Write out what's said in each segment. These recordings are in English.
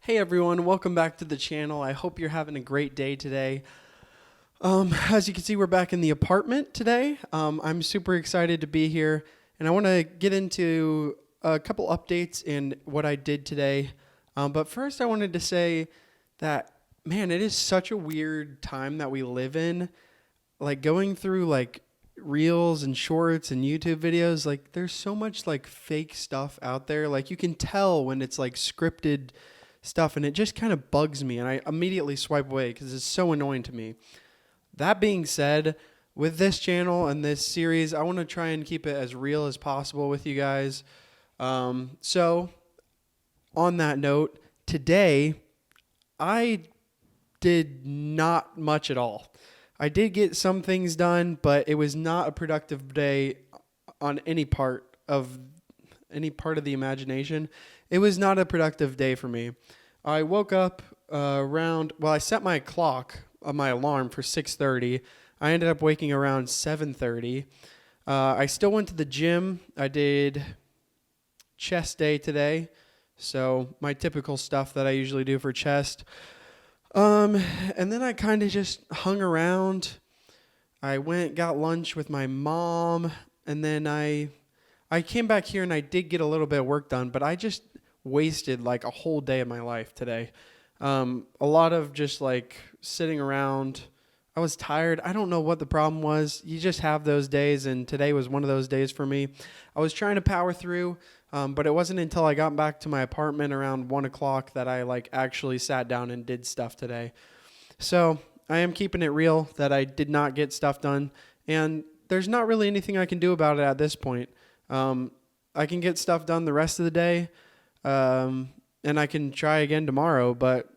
Hey everyone, welcome back to the channel. I hope you're having a great day today. As you can see, we're back in the apartment today. I'm super excited to be here, and I want to get into a couple updates in what I did today. But first, I wanted to say that, man, it is such a weird time that we live in. Like going through like reels and shorts and YouTube videos, like there's so much like fake stuff out there. Like you can tell when it's like scripted stuff, and it just kind of bugs me, and I immediately swipe away because it's so annoying to me. That being said, with this channel and this series, I want to try and keep it as real as possible with you guys. So on that note, today I did not much at all. I did get some things done, but it was not a productive day on any part of the imagination. It was not a productive day for me. I woke up I set my clock on my alarm for 6:30. I ended up waking around 7:30. I still went to the gym. I did chest day today, so my typical stuff that I usually do for chest. And then I kind of just hung around. I got lunch with my mom, and then I came back here and I did get a little bit of work done, but I just wasted like a whole day of my life today. A lot of just like sitting around. I was tired. I don't know what the problem was. You just have those days, and today was one of those days for me. I was trying to power through, but it wasn't until I got back to my apartment around 1 o'clock that I like actually sat down and did stuff today. So I am keeping it real that I did not get stuff done, and there's not really anything I can do about it at this point. I can get stuff done the rest of the day, and I can try again tomorrow, but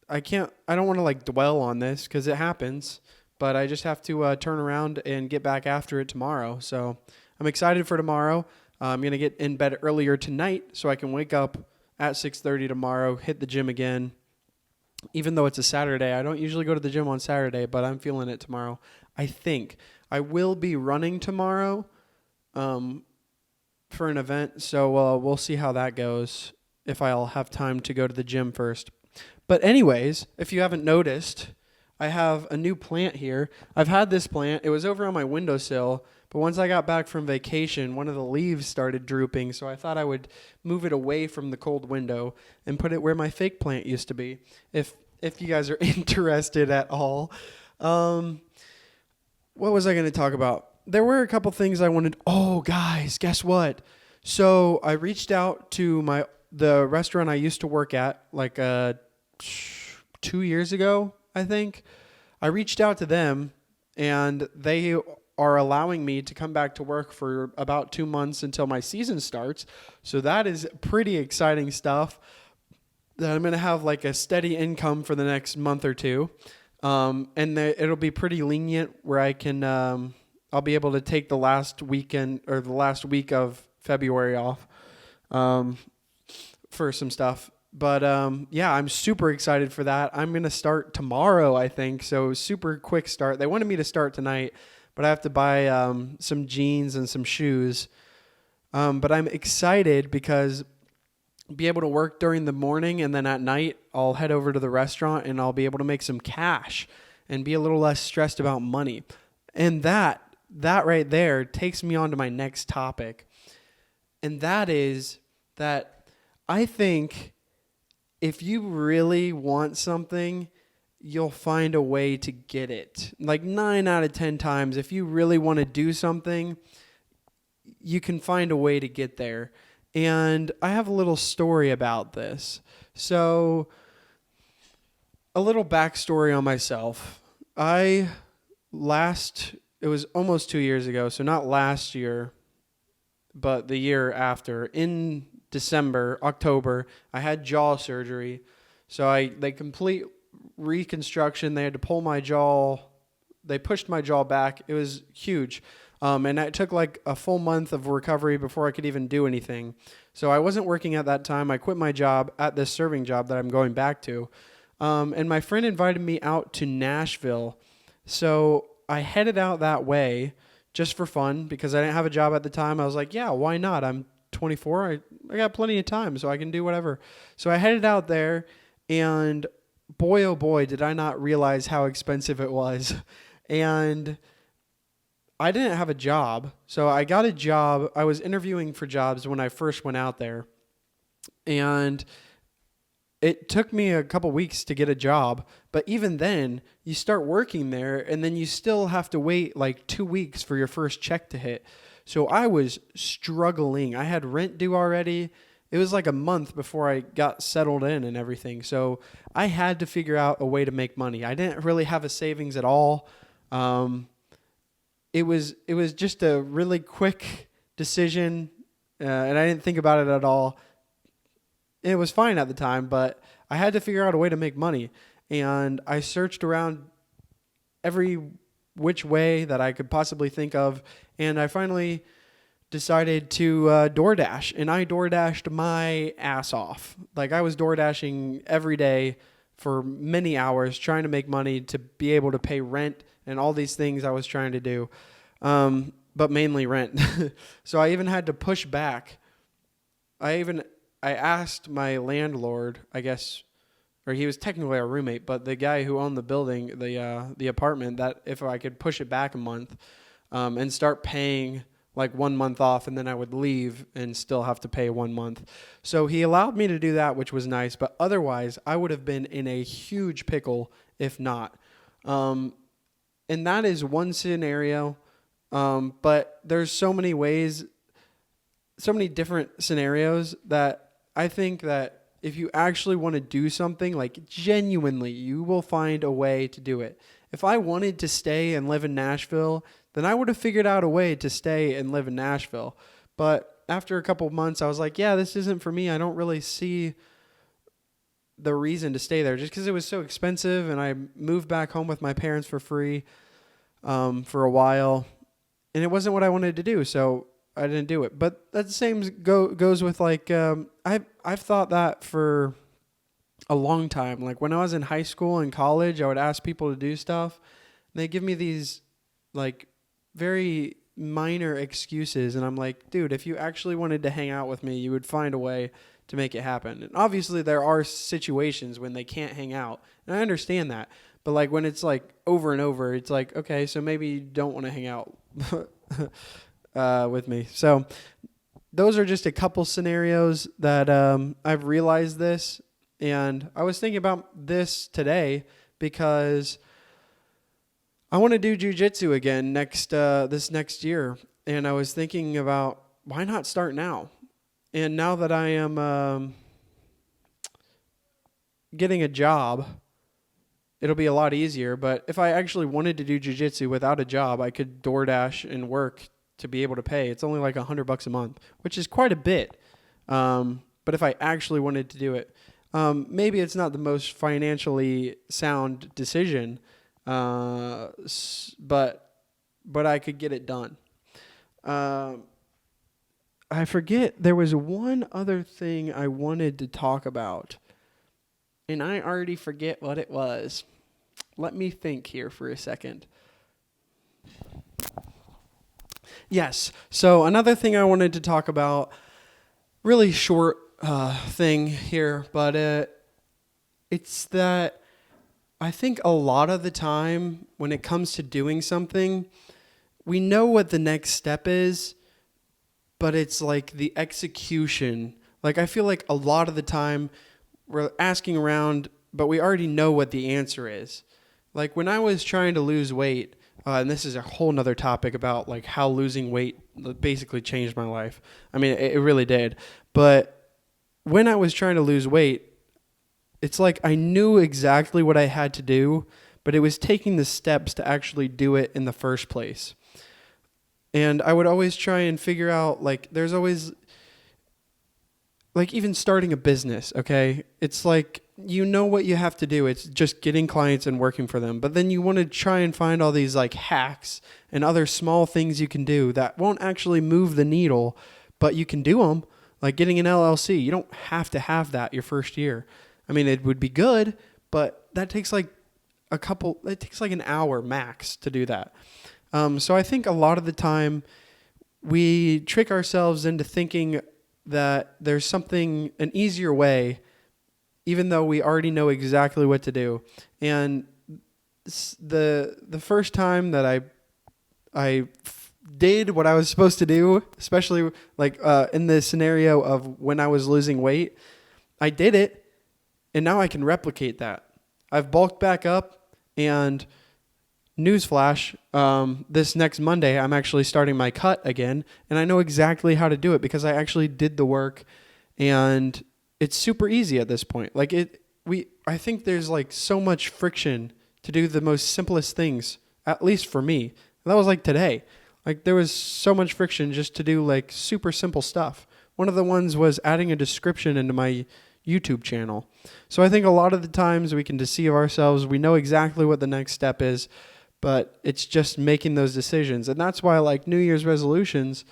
I don't want to like dwell on this because it happens, but I just have to turn around and get back after it tomorrow. So I'm excited for tomorrow. I'm going to get in bed earlier tonight so I can wake up at 6:30 tomorrow, hit the gym again. Even though it's a Saturday, I don't usually go to the gym on Saturday, but I'm feeling it tomorrow. I think I will be running tomorrow for an event, so we'll see how that goes if I'll have time to go to the gym first. But anyways, if you haven't noticed, I have a new plant here. I've had this plant. It was over on my windowsill, but once I got back from vacation, one of the leaves started drooping, so I thought I would move it away from the cold window and put it where my fake plant used to be, if you guys are interested at all. What was I going to talk about? There were a couple things I wanted. Oh, guys, guess what? So I reached out to the restaurant I used to work at like 2 years ago, I think. I reached out to them, and they are allowing me to come back to work for about 2 months until my season starts. So that is pretty exciting stuff, that I'm going to have like a steady income for the next month or two. It'll be pretty lenient where I can, I'll be able to take the last weekend or the last week of February off for some stuff. But yeah, I'm super excited for that. I'm going to start tomorrow, I think. So super quick start. They wanted me to start tonight, but I have to buy some jeans and some shoes. But I'm excited because I'll be able to work during the morning, and then at night I'll head over to the restaurant and I'll be able to make some cash and be a little less stressed about money. And that right there takes me on to my next topic. And that is that I think if you really want something, you'll find a way to get it. Like 9 out of 10 times, if you really want to do something, you can find a way to get there. And I have a little story about this. So, a little backstory on myself. It was almost 2 years ago, so not last year, but the year after. In October, I had jaw surgery. So they complete reconstruction. They had to pull my jaw. They pushed my jaw back. It was huge. And it took like a full month of recovery before I could even do anything. So I wasn't working at that time. I quit my job at this serving job that I'm going back to. And my friend invited me out to Nashville. So I headed out that way just for fun because I didn't have a job at the time. I was like, yeah, why not? I'm 24. I got plenty of time, so I can do whatever. So I headed out there, And boy, oh boy, did I not realize how expensive it was. And I didn't have a job. So I got a job. I was interviewing for jobs when I first went out there. And it took me a couple weeks to get a job, but even then, you start working there and then you still have to wait like 2 weeks for your first check to hit. So I was struggling. I had rent due already. It was like a month before I got settled in and everything. So I had to figure out a way to make money. I didn't really have a savings at all. Um, it was just a really quick decision, and I didn't think about it at all. It was fine at the time, but I had to figure out a way to make money. And I searched around every which way that I could possibly think of. And I finally decided to DoorDash. And I DoorDashed my ass off. Like I was DoorDashing every day for many hours trying to make money to be able to pay rent and all these things I was trying to do. But mainly rent. So I even had to push back. I asked my landlord, I guess, or he was technically our roommate, but the guy who owned the building, the apartment, that if I could push it back a month, and start paying like 1 month off, and then I would leave and still have to pay 1 month. So he allowed me to do that, which was nice. But otherwise, I would have been in a huge pickle if not. And that is one scenario. But there's so many ways, so many different scenarios that I think that if you actually want to do something, like genuinely, you will find a way to do it. If I wanted to stay and live in Nashville, then I would have figured out a way to stay and live in Nashville. But after a couple of months, I was like, yeah, this isn't for me. I don't really see the reason to stay there just because it was so expensive. And I moved back home with my parents for free for a while. And it wasn't what I wanted to do. So I didn't do it. But that same goes with like, I've thought that for a long time. Like when I was in high school and college, I would ask people to do stuff. And they give me these like very minor excuses. And I'm like, dude, if you actually wanted to hang out with me, you would find a way to make it happen. And obviously there are situations when they can't hang out. And I understand that. But like when it's like over and over, it's like, okay, so maybe you don't want to hang out with me. So those are just a couple scenarios that I've realized this. And I was thinking about this today because I want to do jiu-jitsu again this next year. And I was thinking about why not start now? And now that I am getting a job, it'll be a lot easier. But if I actually wanted to do jiu-jitsu without a job, I could DoorDash and work to be able to pay. It's only like $100 a month, which is quite a bit. But if I actually wanted to do it, maybe it's not the most financially sound decision, but I could get it done. I forget, there was one other thing I wanted to talk about, and I already forget what it was. Let me think here for a second. Yes, so another thing I wanted to talk about, really short thing here, but it's that I think a lot of the time when it comes to doing something, we know what the next step is, but it's like the execution. Like I feel like a lot of the time we're asking around, but we already know what the answer is. Like when I was trying to lose weight, and this is a whole nother topic about like how losing weight basically changed my life. I mean, it really did. But when I was trying to lose weight, it's like I knew exactly what I had to do, but it was taking the steps to actually do it in the first place. And I would always try and figure out, like, there's always, like, even starting a business, okay? It's like, you know what you have to do. It's just getting clients and working for them. But then you want to try and find all these, like, hacks and other small things you can do that won't actually move the needle, but you can do them. Like getting an LLC. You don't have to have that your first year. I mean, it would be good, but that takes like it takes like an hour max to do that. So I think a lot of the time we trick ourselves into thinking that there's an easier way, even though we already know exactly what to do. And the first time that I did what I was supposed to do, especially like in the scenario of when I was losing weight, I did it, and now I can replicate that. I've bulked back up, and newsflash, this next Monday, I'm actually starting my cut again, and I know exactly how to do it because I actually did the work, and it's super easy at this point. Like I think there's like so much friction to do the most simplest things, at least for me. And that was like today. Like there was so much friction just to do like super simple stuff. One of the ones was adding a description into my YouTube channel. So I think a lot of the times we can deceive ourselves. We know exactly what the next step is, but it's just making those decisions. And that's why like New Year's resolutions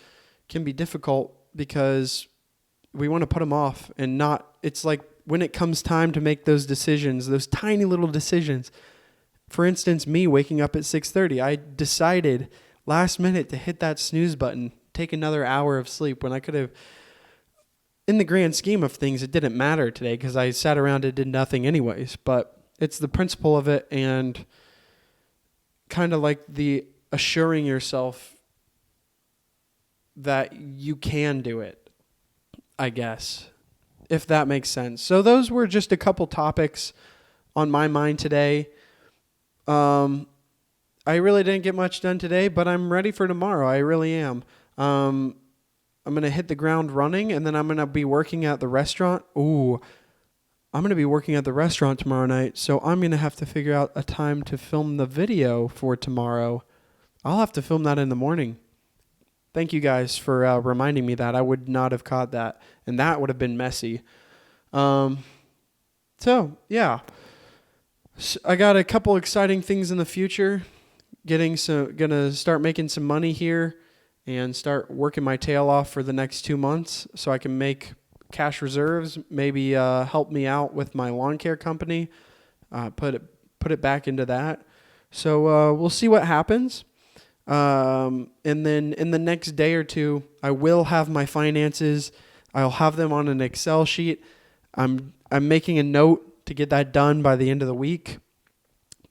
can be difficult, because we want to put them off and not, it's like when it comes time to make those decisions, those tiny little decisions. For instance, me waking up at 6:30, I decided last minute to hit that snooze button, take another hour of sleep when I could have, in the grand scheme of things, it didn't matter today because I sat around and did nothing anyways. But it's the principle of it, and kind of like the assuring yourself that you can do it, I guess, if that makes sense. So those were just a couple topics on my mind today. I really didn't get much done today, but I'm ready for tomorrow. I really am. I'm going to hit the ground running, and then I'm going to be working at the restaurant. Ooh, I'm going to be working at the restaurant tomorrow night, so I'm going to have to figure out a time to film the video for tomorrow. I'll have to film that in the morning. Thank you guys for reminding me that. I would not have caught that, and that would have been messy. So, yeah. So I got a couple exciting things in the future. Gonna start making some money here and start working my tail off for the next 2 months so I can make cash reserves, maybe help me out with my lawn care company, put it back into that. So we'll see what happens. And then in the next day or two, I will have my finances. I'll have them on an Excel sheet. I'm making a note to get that done by the end of the week,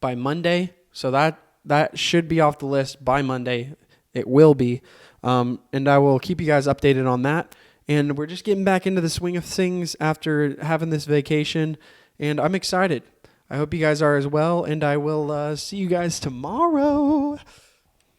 by Monday. So that should be off the list by Monday. It will be. And I will keep you guys updated on that. And we're just getting back into the swing of things after having this vacation. And I'm excited. I hope you guys are as well. And I will see you guys tomorrow.